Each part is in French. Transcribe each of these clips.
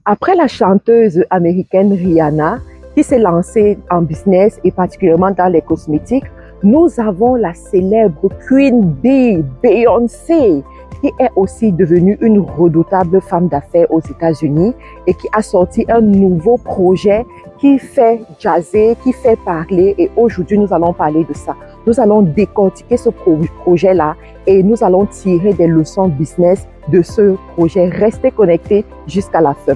Après la chanteuse américaine Rihanna, qui s'est lancée en business et particulièrement dans les cosmétiques, nous avons la célèbre Queen Bee, Beyoncé, qui est aussi devenue une redoutable femme d'affaires aux États-Unis et qui a sorti un nouveau projet qui fait jazzer, qui fait parler. Et aujourd'hui, nous allons parler de ça. Nous allons décortiquer ce projet-là et nous allons tirer des leçons business de ce projet. Restez connectés jusqu'à la fin.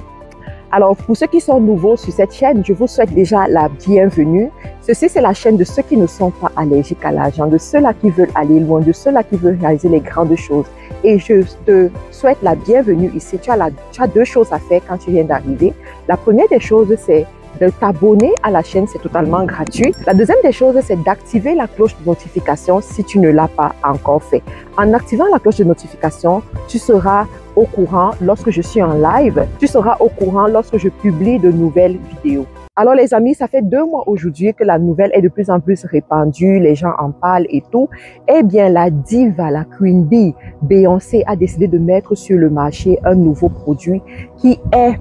Alors, pour ceux qui sont nouveaux sur cette chaîne, je vous souhaite déjà la bienvenue. Ceci, c'est la chaîne de ceux qui ne sont pas allergiques à l'argent, de ceux-là qui veulent aller loin, de ceux-là qui veulent réaliser les grandes choses. Et je te souhaite la bienvenue ici. Tu as deux choses à faire quand tu viens d'arriver. La première des choses, c'est de t'abonner à la chaîne, c'est totalement gratuit. La deuxième des choses, c'est d'activer la cloche de notification si tu ne l'as pas encore fait. En activant la cloche de notification, tu seras au courant lorsque je suis en live. Tu seras au courant lorsque je publie de nouvelles vidéos. Alors les amis, ça fait 2 mois aujourd'hui que la nouvelle est de plus en plus répandue, les gens en parlent et tout. Eh bien, la diva, la Queen Bee, Beyoncé a décidé de mettre sur le marché un nouveau produit qui est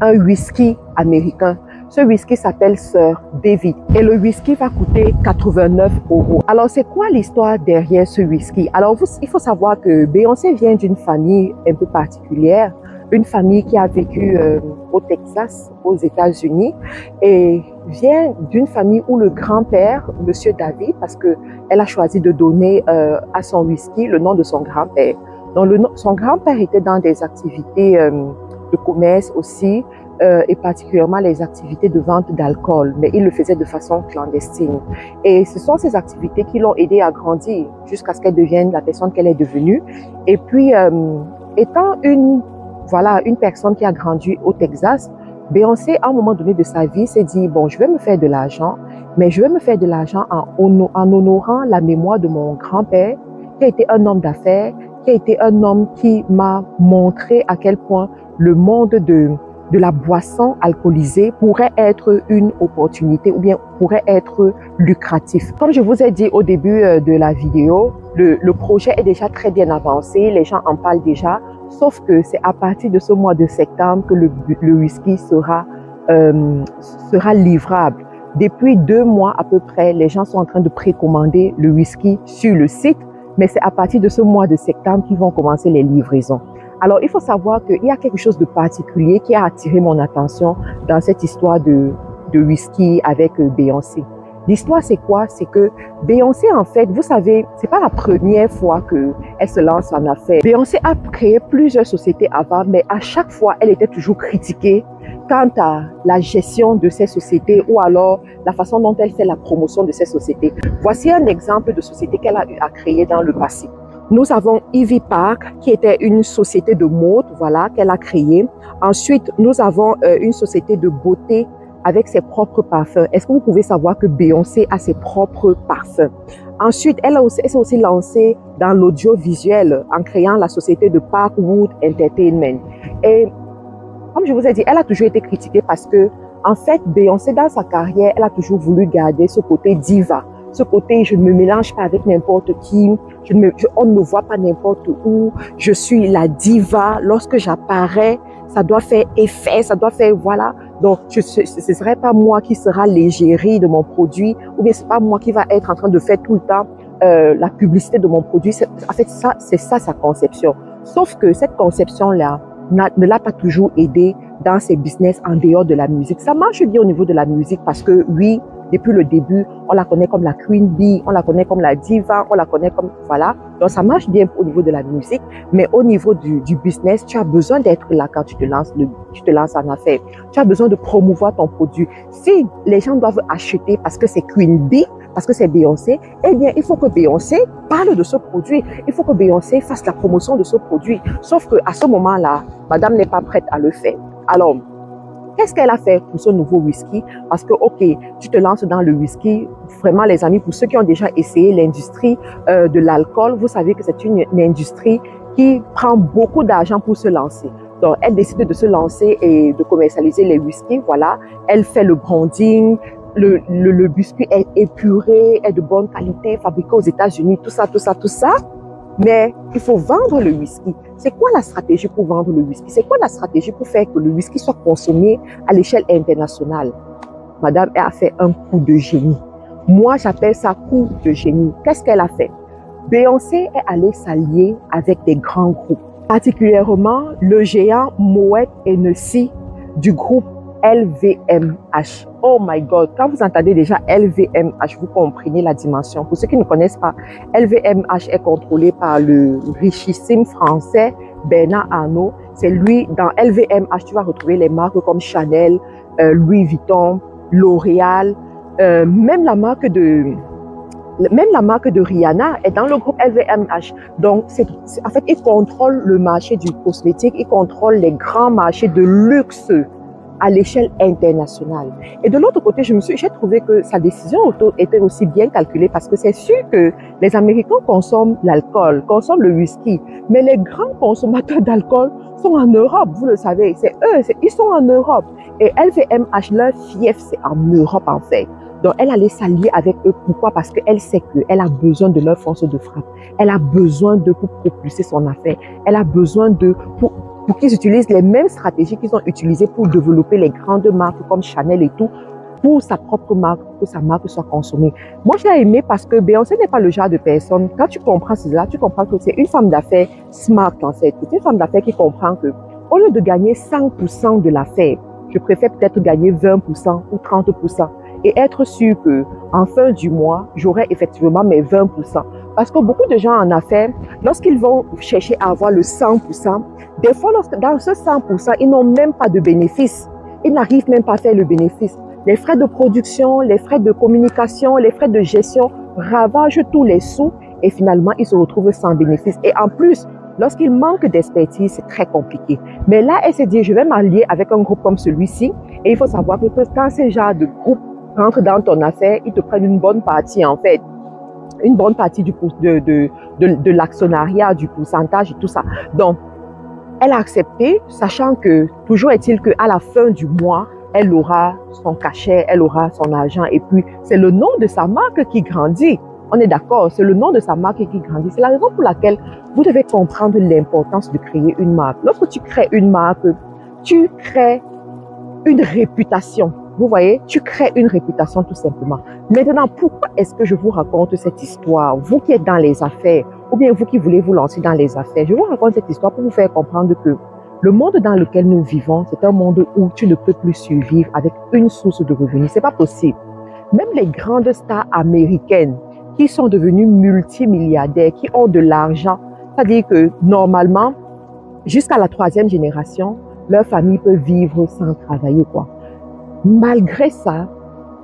un whisky américain. Ce whisky s'appelle Sir David et le whisky va coûter 89 €. Alors, c'est quoi l'histoire derrière ce whisky? Alors, il faut savoir que Beyoncé vient d'une famille un peu particulière, une famille qui a vécu au Texas, aux États-Unis, et vient d'une famille où le grand-père, Monsieur David, parce que elle a choisi de donner à son whisky le nom de son grand-père. Donc, son grand-père était dans des activités de commerce aussi, et particulièrement les activités de vente d'alcool, mais il le faisait de façon clandestine. Et ce sont ces activités qui l'ont aidé à grandir jusqu'à ce qu'elle devienne la personne qu'elle est devenue. Et puis, étant une personne qui a grandi au Texas, Beyoncé, à un moment donné de sa vie, s'est dit, bon, je vais me faire de l'argent, mais je vais me faire de l'argent en honorant la mémoire de mon grand-père, qui a été un homme d'affaires, qui a été un homme qui m'a montré à quel point le monde de la boisson alcoolisée pourrait être une opportunité ou bien pourrait être lucratif. Comme je vous ai dit au début de la vidéo, le projet est déjà très bien avancé, les gens en parlent déjà, sauf que c'est à partir de ce mois de septembre que le whisky sera livrable. Depuis 2 mois à peu près, les gens sont en train de précommander le whisky sur le site, mais c'est à partir de ce mois de septembre qu'ils vont commencer les livraisons. Alors, il faut savoir qu'il y a quelque chose de particulier qui a attiré mon attention dans cette histoire de whisky avec Beyoncé. L'histoire, c'est quoi? C'est que Beyoncé, en fait, vous savez, c'est pas la première fois qu'elle se lance en affaires. Beyoncé a créé plusieurs sociétés avant, mais à chaque fois, elle était toujours critiquée quant à la gestion de ces sociétés ou alors la façon dont elle fait la promotion de ces sociétés. Voici un exemple de société qu'elle a eu à créer dans le passé. Nous avons Ivy Park, qui était une société de mode, voilà, qu'elle a créée. Ensuite, nous avons une société de beauté avec ses propres parfums. Est-ce que vous pouvez savoir que Beyoncé a ses propres parfums? Ensuite, elle s'est aussi lancée dans l'audiovisuel en créant la société de Parkwood Entertainment. Et comme je vous ai dit, elle a toujours été critiquée parce que, en fait, Beyoncé, dans sa carrière, elle a toujours voulu garder ce côté diva. Ce côté, je ne me mélange pas avec n'importe qui, on ne me voit pas n'importe où, je suis la diva. Lorsque j'apparais, ça doit faire effet, ça doit faire, voilà. Donc, ce ne serait pas moi qui sera l'égérie de mon produit, ou bien ce n'est pas moi qui va être en train de faire tout le temps la publicité de mon produit. En fait, c'est ça sa conception. Sauf que cette conception-là ne l'a pas toujours aidée dans ses business en dehors de la musique. Ça marche bien au niveau de la musique parce que, oui, depuis le début, on la connaît comme la Queen Bee, on la connaît comme la diva, on la connaît comme, voilà. Donc, ça marche bien au niveau de la musique, mais au niveau du business, tu as besoin d'être là quand tu te lances en affaires. Tu as besoin de promouvoir ton produit. Si les gens doivent acheter parce que c'est Queen Bee, parce que c'est Beyoncé, eh bien, il faut que Beyoncé parle de ce produit. Il faut que Beyoncé fasse la promotion de ce produit. Sauf qu'à ce moment-là, madame n'est pas prête à le faire. Alors, qu'est-ce qu'elle a fait pour ce nouveau whisky? Parce que, ok, tu te lances dans le whisky. Vraiment, les amis, pour ceux qui ont déjà essayé l'industrie de l'alcool, vous savez que c'est une industrie qui prend beaucoup d'argent pour se lancer. Donc, elle décide de se lancer et de commercialiser les whiskies. Voilà, elle fait le branding. Le biscuit est épuré, est de bonne qualité, fabriqué aux États-Unis, tout ça, tout ça, tout ça. mais il faut vendre le whisky. C'est quoi la stratégie pour vendre le whisky? C'est quoi la stratégie pour faire que le whisky soit consommé à l'échelle internationale? Madame a fait un coup de génie. Moi, j'appelle ça coup de génie. Qu'est-ce qu'elle a fait? Beyoncé est allée s'allier avec des grands groupes, particulièrement le géant Moet Hennessy du groupe LVMH. Oh my God, quand vous entendez déjà LVMH, vous comprenez la dimension. Pour ceux qui ne connaissent pas, LVMH est contrôlé par le richissime français Bernard Arnault. C'est lui, dans LVMH, tu vas retrouver les marques comme Chanel, Louis Vuitton, L'Oréal, même la marque de Rihanna est dans le groupe LVMH. Donc, en fait, il contrôle le marché du cosmétique, il contrôle les grands marchés de luxe à l'échelle internationale. Et de l'autre côté, j'ai trouvé que sa décision était aussi bien calculée parce que c'est sûr que les Américains consomment l'alcool, consomment le whisky, mais les grands consommateurs d'alcool sont en Europe, vous le savez, c'est eux, ils sont en Europe. Et LVMH, leur fief, c'est en Europe en fait. Donc, elle allait s'allier avec eux. Pourquoi? Parce qu'elle sait qu'elle a besoin de leur force de frappe. Elle a besoin d'eux pour propulser son affaire. Elle a besoin d'eux pour qu'ils utilisent les mêmes stratégies qu'ils ont utilisées pour développer les grandes marques comme Chanel et tout, pour sa propre marque, pour que sa marque soit consommée. Moi, je l'ai aimé parce que Beyoncé n'est pas le genre de personne. Quand tu comprends cela, tu comprends que c'est une femme d'affaires smart en fait. C'est une femme d'affaires qui comprend que au lieu de gagner 100% de l'affaire, je préfère peut-être gagner 20% ou 30%. Et être sûr qu'en fin du mois, j'aurai effectivement mes 20%. Parce que beaucoup de gens en affaires, lorsqu'ils vont chercher à avoir le 100%, des fois, dans ce 100%, ils n'ont même pas de bénéfice. Ils n'arrivent même pas à faire le bénéfice. Les frais de production, les frais de communication, les frais de gestion ravagent tous les sous et finalement, ils se retrouvent sans bénéfice. Et en plus, lorsqu'il manque d'expertise, c'est très compliqué. Mais là, elle s'est dit, je vais m'allier avec un groupe comme celui-ci. Et il faut savoir que quand ce genre de groupe rentre dans ton affaire, ils te prennent une bonne partie en fait. Une bonne partie de l'actionnariat, du pourcentage et tout ça. Donc, elle a accepté, sachant que toujours est-il qu'à la fin du mois, elle aura son cachet, elle aura son argent. Et puis, c'est le nom de sa marque qui grandit. On est d'accord, c'est le nom de sa marque qui grandit. C'est la raison pour laquelle vous devez comprendre l'importance de créer une marque. Lorsque tu crées une marque, tu crées une réputation. Vous voyez, tu crées une réputation tout simplement. Maintenant, pourquoi est-ce que je vous raconte cette histoire? Vous qui êtes dans les affaires, ou bien vous qui voulez vous lancer dans les affaires, je vous raconte cette histoire pour vous faire comprendre que le monde dans lequel nous vivons, c'est un monde où tu ne peux plus survivre avec une source de revenus. C'est pas possible. Même les grandes stars américaines qui sont devenues multimilliardaires, qui ont de l'argent, c'est-à-dire que normalement, jusqu'à la 3e génération, leur famille peut vivre sans travailler, quoi. Malgré ça,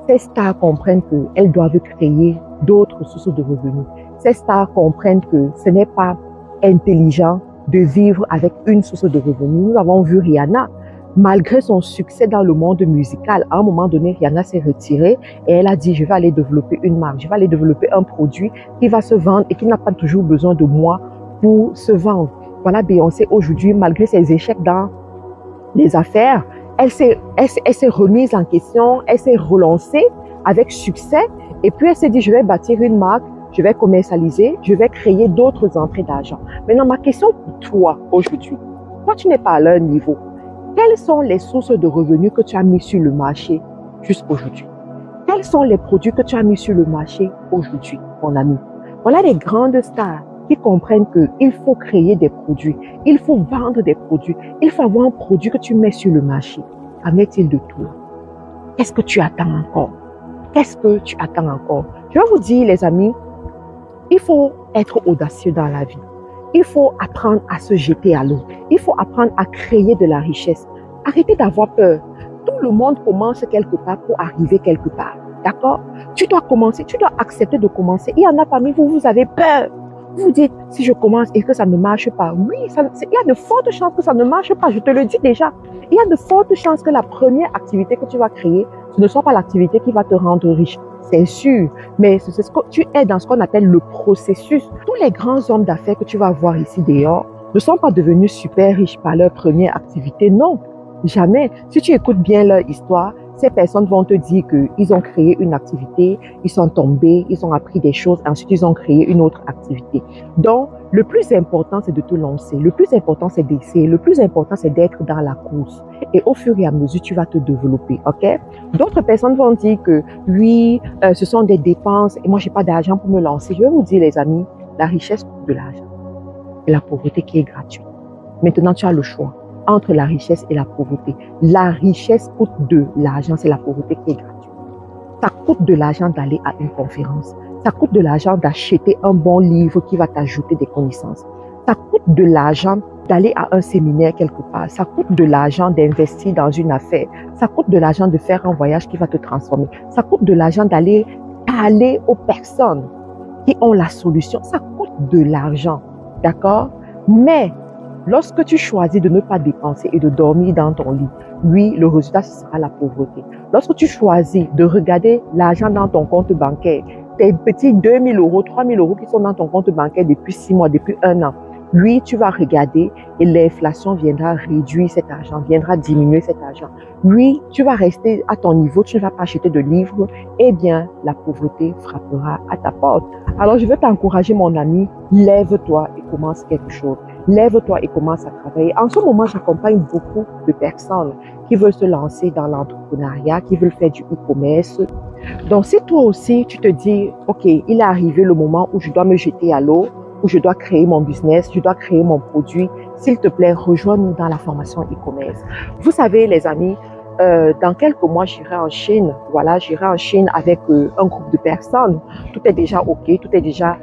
ces stars comprennent qu'elles doivent créer d'autres sources de revenus. Ces stars comprennent que ce n'est pas intelligent de vivre avec une source de revenus. Nous avons vu Rihanna, malgré son succès dans le monde musical, à un moment donné, Rihanna s'est retirée et elle a dit, je vais aller développer une marque, je vais aller développer un produit qui va se vendre et qui n'a pas toujours besoin de moi pour se vendre. Voilà Beyoncé aujourd'hui, malgré ses échecs dans les affaires, elle s'est remise en question, elle s'est relancée avec succès et puis elle s'est dit, je vais bâtir une marque, je vais commercialiser, je vais créer d'autres entrées d'argent. Maintenant, ma question pour toi aujourd'hui, toi tu n'es pas à leur niveau. Quelles sont les sources de revenus que tu as mis sur le marché jusqu'aujourd'hui? Quels sont les produits que tu as mis sur le marché aujourd'hui, mon ami? Voilà les grandes stars qui comprennent qu'il faut créer des produits, il faut vendre des produits, il faut avoir un produit que tu mets sur le marché. Qu'en est-il de toi? Qu'est-ce que tu attends encore? Qu'est-ce que tu attends encore? Je vais vous dire, les amis, il faut être audacieux dans la vie. Il faut apprendre à se jeter à l'eau. Il faut apprendre à créer de la richesse. Arrêtez d'avoir peur. Tout le monde commence quelque part pour arriver quelque part. D'accord? Tu dois commencer, tu dois accepter de commencer. Il y en a parmi vous, vous avez peur. Vous vous dites, si je commence et que ça ne marche pas, oui, il y a de fortes chances que ça ne marche pas, je te le dis déjà. Il y a de fortes chances que la première activité que tu vas créer, ce ne soit pas l'activité qui va te rendre riche. C'est sûr, mais c'est ce que tu es dans ce qu'on appelle le processus. Tous les grands hommes d'affaires que tu vas voir ici dehors ne sont pas devenus super riches par leur première activité, non, jamais. Si tu écoutes bien leur histoire, ces personnes vont te dire qu'ils ont créé une activité, ils sont tombés, ils ont appris des choses, ensuite ils ont créé une autre activité. Donc, Le plus important, c'est de te lancer. Le plus important, c'est d'essayer. Le plus important, c'est d'être dans la course. Et au fur et à mesure, tu vas te développer, ok? D'autres personnes vont dire que oui, ce sont des dépenses et moi, j'ai pas d'argent pour me lancer. Je vais vous dire, les amis, la richesse coûte de l'argent et la pauvreté qui est gratuite. Maintenant, tu as le choix entre la richesse et la pauvreté. La richesse coûte de l'argent, c'est la pauvreté qui est gratuite. Ça coûte de l'argent d'aller à une conférence. Ça coûte de l'argent d'acheter un bon livre qui va t'ajouter des connaissances. Ça coûte de l'argent d'aller à un séminaire quelque part. Ça coûte de l'argent d'investir dans une affaire. Ça coûte de l'argent de faire un voyage qui va te transformer. Ça coûte de l'argent d'aller parler aux personnes qui ont la solution. Ça coûte de l'argent, d'accord? Mais lorsque tu choisis de ne pas dépenser et de dormir dans ton lit, oui, le résultat, ce sera la pauvreté. Lorsque tu choisis de regarder l'argent dans ton compte bancaire, tes petits 2 000 euros, 3 000 euros qui sont dans ton compte bancaire depuis 6 mois, depuis 1 an, lui, tu vas regarder et l'inflation viendra réduire cet argent, viendra diminuer cet argent. Lui, tu vas rester à ton niveau, tu ne vas pas acheter de livres, eh bien, la pauvreté frappera à ta porte. Alors, je veux t'encourager, mon ami, lève-toi et commence quelque chose. Lève-toi et commence à travailler. En ce moment, j'accompagne beaucoup de personnes qui veulent se lancer dans l'entrepreneuriat, qui veulent faire du e-commerce. Donc, si toi aussi, tu te dis, OK, il est arrivé le moment où je dois me jeter à l'eau, où je dois créer mon business, je dois créer mon produit, s'il te plaît, rejoins-nous dans la formation e-commerce. Vous savez, les amis, dans quelques mois, j'irai en Chine. Voilà, j'irai en Chine avec un groupe de personnes. Tout est déjà OK, tout est déjà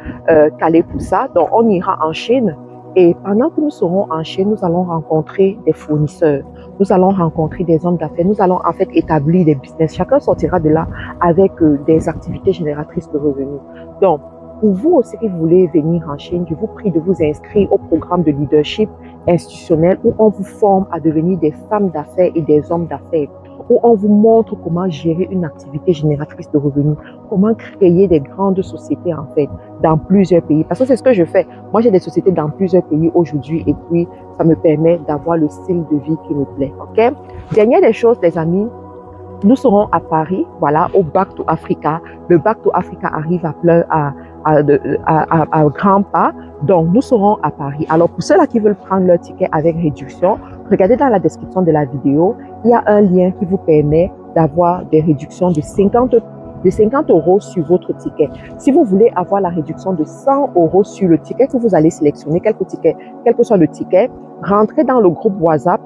calé pour ça. Donc, on ira en Chine. Et pendant que nous serons en Chine, nous allons rencontrer des fournisseurs. Nous allons rencontrer des hommes d'affaires. Nous allons en fait établir des business. Chacun sortira de là avec des activités génératrices de revenus. Donc, pour vous aussi qui voulez venir en Chine, je vous prie de vous inscrire au programme de leadership institutionnel où on vous forme à devenir des femmes d'affaires et des hommes d'affaires, où on vous montre comment gérer une activité génératrice de revenus, comment créer des grandes sociétés en fait dans plusieurs pays. Parce que c'est ce que je fais. Moi, j'ai des sociétés dans plusieurs pays aujourd'hui et puis ça me permet d'avoir le style de vie qui me plaît. Ok? Dernière des choses, les amis, nous serons à Paris, voilà, au Back to Africa. Le Back to Africa arrive à grands pas. Donc, nous serons à Paris. Alors, pour ceux-là qui veulent prendre leur ticket avec réduction, regardez dans la description de la vidéo, il y a un lien qui vous permet d'avoir des réductions de 50 euros sur votre ticket. Si vous voulez avoir la réduction de 100 euros sur le ticket que vous allez sélectionner, quel que soit le ticket, rentrez dans le groupe WhatsApp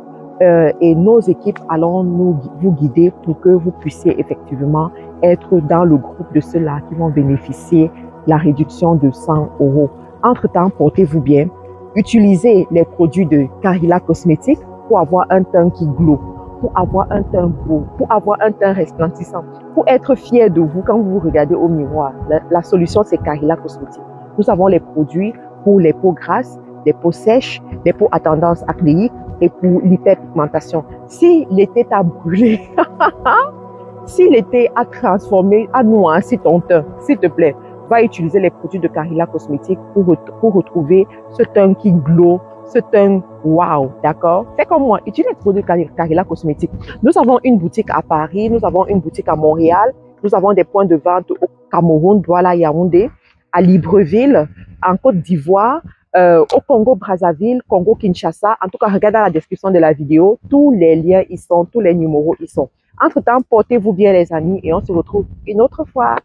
et nos équipes allons vous guider pour que vous puissiez effectivement être dans le groupe de ceux-là qui vont bénéficier la réduction de 100 euros. Entre-temps, portez-vous bien. Utilisez les produits de Carilla Cosmétiques pour avoir un teint qui glow, pour avoir un teint beau, pour avoir un teint resplendissant, pour être fier de vous quand vous vous regardez au miroir. La solution, c'est Carilla Cosmétiques. Nous avons les produits pour les peaux grasses, les peaux sèches, les peaux à tendance acnéique et pour l'hyperpigmentation. Si l'été t'a brûlé, si l'été a transformé, a noirci ton teint, s'il te plaît, va utiliser les produits de Carilla Cosmétiques pour retrouver ce teint qui glow, ce teint wow, d'accord? Fais comme moi, utilise les produits de Carilla Cosmétiques. Nous avons une boutique à Paris, nous avons une boutique à Montréal, nous avons des points de vente au Cameroun, Douala, Yaoundé, à Libreville, en Côte d'Ivoire, au Congo-Brazzaville, Congo-Kinshasa. En tout cas, regardez dans la description de la vidéo, tous les liens y sont, tous les numéros y sont. Entre-temps, portez-vous bien les amis et on se retrouve une autre fois.